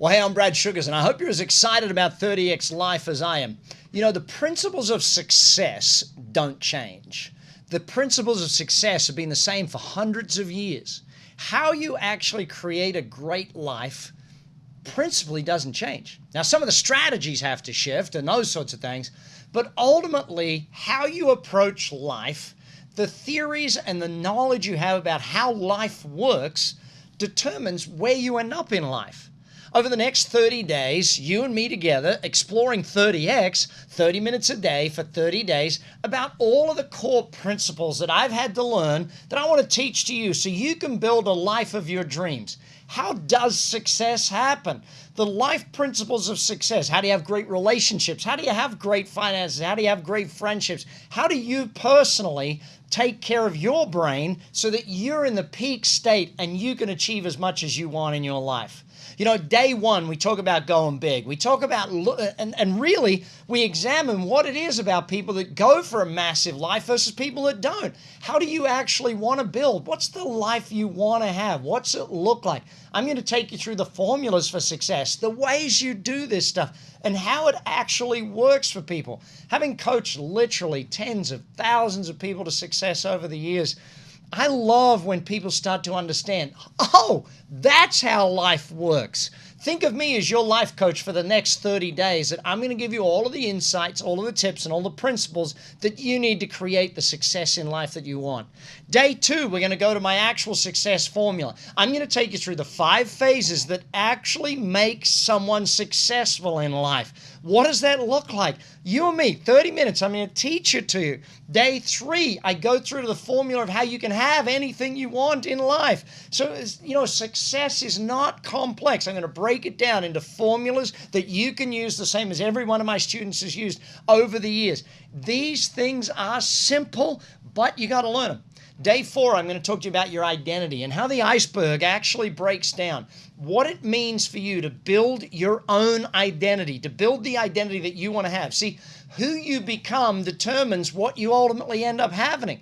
Well, hey, I'm Brad Sugars, and I hope you're as excited about 30X life as I am. You know, the principles of success don't change. The principles of success have been the same for hundreds of years. How you actually create a great life principally doesn't change. Now, some of the strategies have to shift and those sorts of things, but ultimately, how you approach life, the theories and the knowledge you have about how life works determines where you end up in life. Over the next 30 days, you and me together, exploring 30X, 30 minutes a day for 30 days, about all of the core principles that I've had to learn that I want to teach to you so you can build a life of your dreams. How does success happen? The life principles of success. How do you have great relationships? How do you have great finances? How do you have great friendships? How do you personally take care of your brain so that you're in the peak state and you can achieve as much as you want in your life? You know, day one, we talk about going big. We talk about, and really, we examine what it is about people that go for a massive life versus people that don't. How do you actually want to build? What's the life you want to have? What's it look like? I'm going to take you through the formulas for success, the ways you do this stuff, and how it actually works for people. Having coached literally tens of thousands of people to success over the years, I love when people start to understand, oh, that's how life works. Think of me as your life coach for the next 30 days, that I'm going to give you all of the insights, all of the tips, and all the principles that you need to create the success in life that you want. Day two, we're going to go to my actual success formula. I'm going to take you through the 5 phases that actually make someone successful in life. What does that look like? You and me, 30 minutes, I'm going to teach it to you. Day 3, I go through the formula of how you can have anything you want in life. So, you know, success is not complex. I'm going to break it down into formulas that you can use the same as every one of my students has used over the years. These things are simple, but you got to learn them. Day 4, I'm going to talk to you about your identity and how the iceberg actually breaks down. What it means for you to build your own identity, to build the identity that you want to have. See, who you become determines what you ultimately end up having.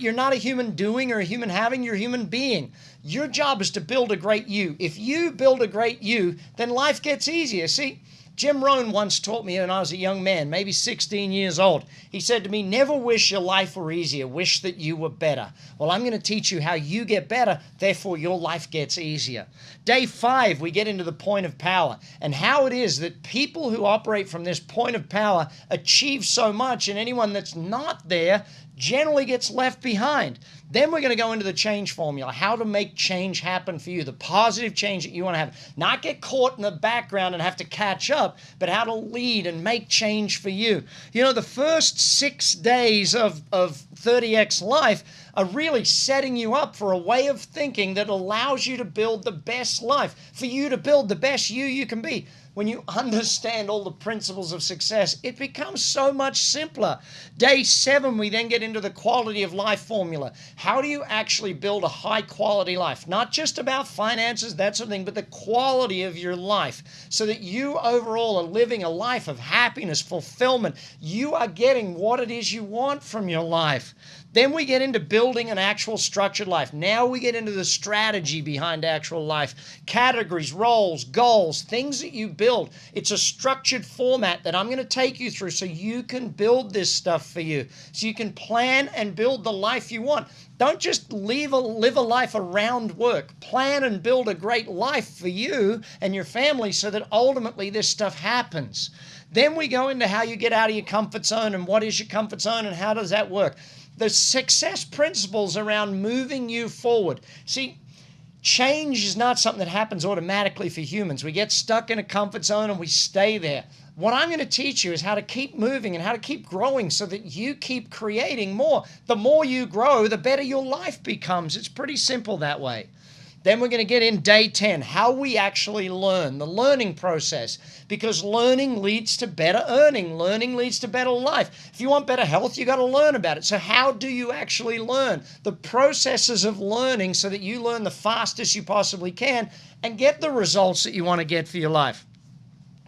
You're not a human doing or a human having, you're a human being. Your job is to build a great you. If you build a great you, then life gets easier. See, Jim Rohn once taught me when I was a young man, maybe 16 years old. He said to me, never wish your life were easier, wish that you were better. Well, I'm going to teach you how you get better, therefore your life gets easier. Day 5, we get into the point of power and how it is that people who operate from this point of power achieve so much, and anyone that's not there generally gets left behind. Then we're going to go into the change formula, how to make change happen for you, the positive change that you want to have. Not get caught in the background and have to catch up, but how to lead and make change for you. You know, the first 6 days of 30X life are really setting you up for a way of thinking that allows you to build the best life, for you to build the best you can be. When you understand all the principles of success, it becomes so much simpler. Day 7, we then get into the quality of life formula. How do you actually build a high quality life? Not just about finances, that sort of thing, but the quality of your life so that you overall are living a life of happiness, fulfillment. You are getting what it is you want from your life. Then we get into building an actual structured life. Now we get into the strategy behind actual life. Categories, roles, goals, things that you build. It's a structured format that I'm going to take you through so you can build this stuff for you. So you can plan and build the life you want. Don't just live a life around work. Plan and build a great life for you and your family so that ultimately this stuff happens. Then we go into how you get out of your comfort zone and what is your comfort zone and how does that work. The success principles around moving you forward. See, change is not something that happens automatically for humans. We get stuck in a comfort zone and we stay there. What I'm going to teach you is how to keep moving and how to keep growing so that you keep creating more. The more you grow, the better your life becomes. It's pretty simple that way. Then we're going to get in day 10, how we actually learn, the learning process, because learning leads to better earning. Learning leads to better life. If you want better health, you got to learn about it. So how do you actually learn? The processes of learning so that you learn the fastest you possibly can and get the results that you want to get for your life.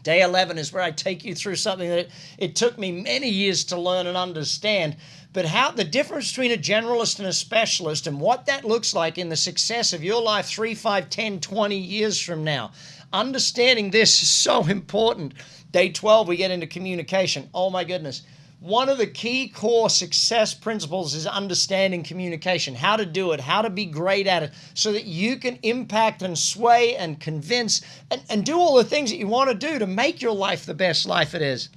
Day 11 is where I take you through something that it took me many years to learn and understand, but how the difference between a generalist and a specialist and what that looks like in the success of your life 3, 5, 10, 20 years from now. Understanding this is so important. Day 12, we get into communication. Oh my goodness. One of the key core success principles is understanding communication, how to do it, how to be great at it, so that you can impact and sway and convince and do all the things that you want to do to make your life the best life it is.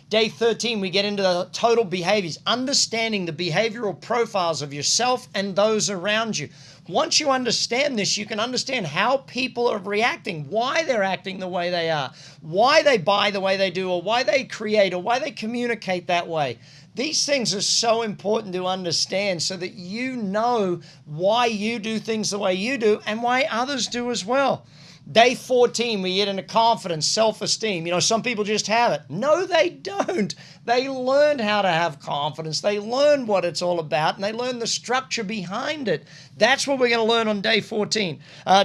Day 13, we get into the total behaviors, understanding the behavioral profiles of yourself and those around you. Once you understand this, you can understand how people are reacting, why they're acting the way they are, why they buy the way they do, or why they create, or why they communicate that way. These things are so important to understand so that you know why you do things the way you do and why others do as well. Day 14, we get into confidence, self-esteem. Some people just have it. No, they don't. They learned how to have confidence. They learn what it's all about, and they learn the structure behind it. That's what we're going to learn on day 14.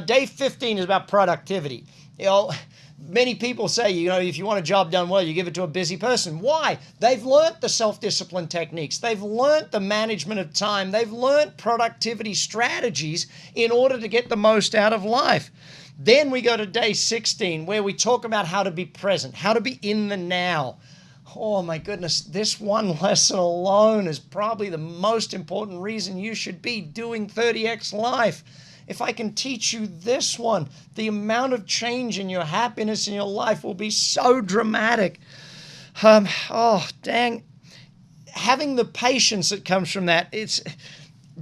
Day 15 is about productivity. Many people say, if you want a job done well, you give it to a busy person. Why? They've learned the self-discipline techniques. They've learned the management of time. They've learned productivity strategies in order to get the most out of life. Then we go to day 16, where we talk about how to be present, how to be in the now. Oh my goodness, this one lesson alone is probably the most important reason you should be doing 30X Life. If I can teach you this one, the amount of change in your happiness in your life will be so dramatic. Having the patience that comes from that, it's...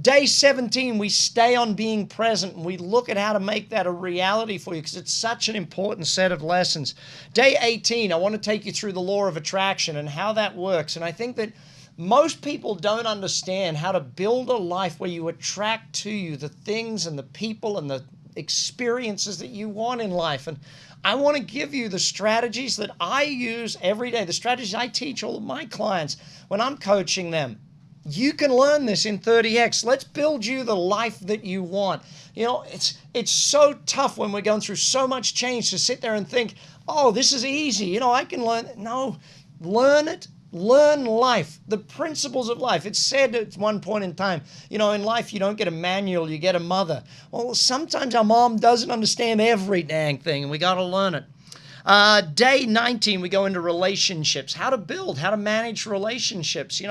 Day 17, we stay on being present, and we look at how to make that a reality for you because it's such an important set of lessons. Day 18, I want to take you through the law of attraction and how that works. And I think that most people don't understand how to build a life where you attract to you the things and the people and the experiences that you want in life. And I want to give you the strategies that I use every day, the strategies I teach all of my clients when I'm coaching them. You can learn this in 30X. Let's build you the life that you want. It's so tough when we're going through so much change to sit there and think, oh, this is easy. I can learn. No, learn it. Learn life, the principles of life. It's said at one point in time, in life you don't get a manual, you get a mother. Well, sometimes our mom doesn't understand every dang thing, and we got to learn it. Day 19, we go into relationships, how to build, how to manage relationships.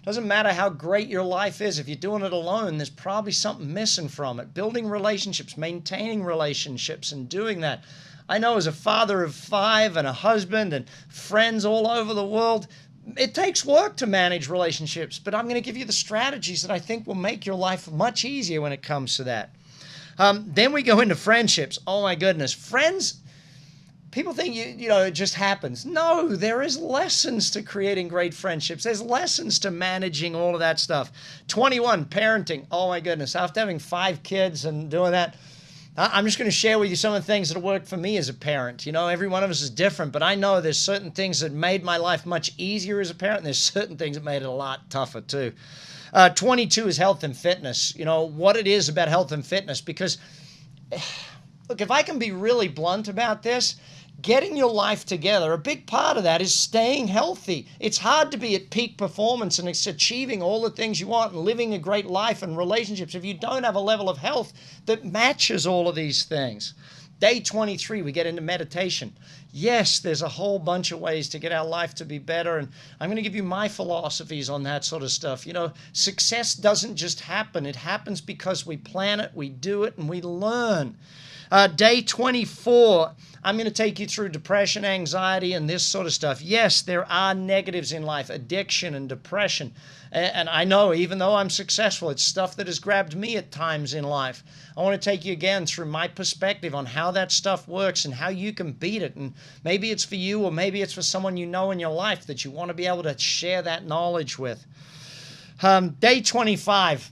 Doesn't matter how great your life is. If you're doing it alone, there's probably something missing from it. Building relationships, maintaining relationships, and doing that. I know as a father of 5 and a husband and friends all over the world, it takes work to manage relationships, but I'm going to give you the strategies that I think will make your life much easier when it comes to that. Then we go into friendships. Oh my goodness. Friends, people think, it just happens. No, there is lessons to creating great friendships. There's lessons to managing all of that stuff. 21, parenting. Oh my goodness. After having 5 kids and doing that, I'm just going to share with you some of the things that have worked for me as a parent. Every one of us is different, but I know there's certain things that made my life much easier as a parent, and there's certain things that made it a lot tougher too. 22 is health and fitness. What it is about health and fitness, because, look, if I can be really blunt about this, getting your life together, a big part of that is staying healthy. It's hard to be at peak performance and it's achieving all the things you want and living a great life and relationships if you don't have a level of health that matches all of these things. Day 23, we get into meditation. Yes, there's a whole bunch of ways to get our life to be better, and I'm going to give you my philosophies on that sort of stuff. Success doesn't just happen. It happens because we plan it, we do it, and we learn. Day 24, I'm going to take you through depression, anxiety, and this sort of stuff. Yes, there are negatives in life, addiction and depression. And I know, even though I'm successful, it's stuff that has grabbed me at times in life. I want to take you again through my perspective on how that stuff works and how you can beat it. And maybe it's for you, or maybe it's for someone you know in your life that you want to be able to share that knowledge with. Day 25.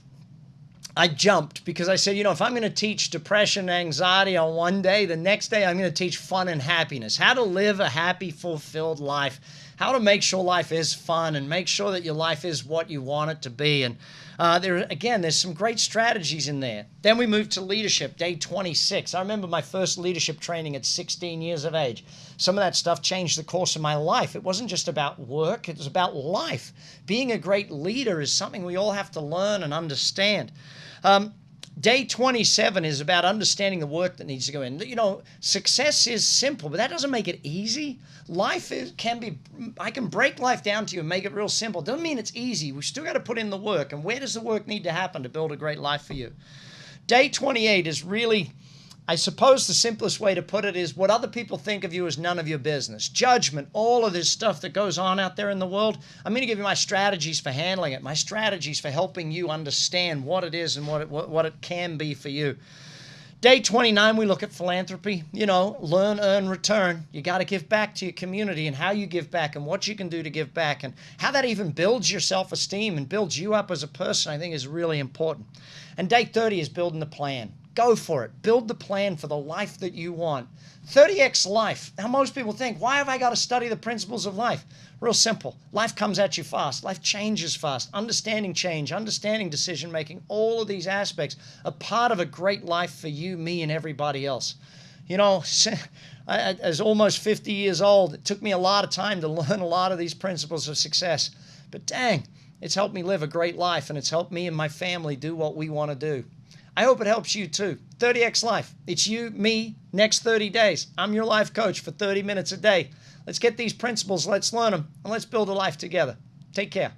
I jumped because I said, if I'm going to teach depression and anxiety on one day, the next day I'm going to teach fun and happiness, how to live a happy, fulfilled life, how to make sure life is fun and make sure that your life is what you want it to be. And there's some great strategies in there. Then we move to leadership, day 26. I remember my first leadership training at 16 years of age. Some of that stuff changed the course of my life. It wasn't just about work, it was about life. Being a great leader is something we all have to learn and understand. Day 27 is about understanding the work that needs to go in. You know, success is simple, but that doesn't make it easy. I can break life down to you and make it real simple. Doesn't mean it's easy. We still got to put in the work. And where does the work need to happen to build a great life for you? Day 28 is really, I suppose the simplest way to put it is what other people think of you is none of your business. Judgment, all of this stuff that goes on out there in the world. I'm going to give you my strategies for handling it, my strategies for helping you understand what it is and what it can be for you. Day 29, we look at philanthropy. You know, learn, earn, return. You got to give back to your community, and how you give back and what you can do to give back and how that even builds your self-esteem and builds you up as a person, I think is really important. And day 30 is building the plan. Go for it. Build the plan for the life that you want. 30x life. Now, most people think, why have I got to study the principles of life? Real simple. Life comes at you fast. Life changes fast. Understanding change, understanding decision making, all of these aspects are part of a great life for you, me, and everybody else. You know, as almost 50 years old, it took me a lot of time to learn a lot of these principles of success. But dang, it's helped me live a great life, and it's helped me and my family do what we want to do. I hope it helps you too. 30X Life. It's you, me, next 30 days. I'm your life coach for 30 minutes a day. Let's get these principles, let's learn them, and let's build a life together. Take care.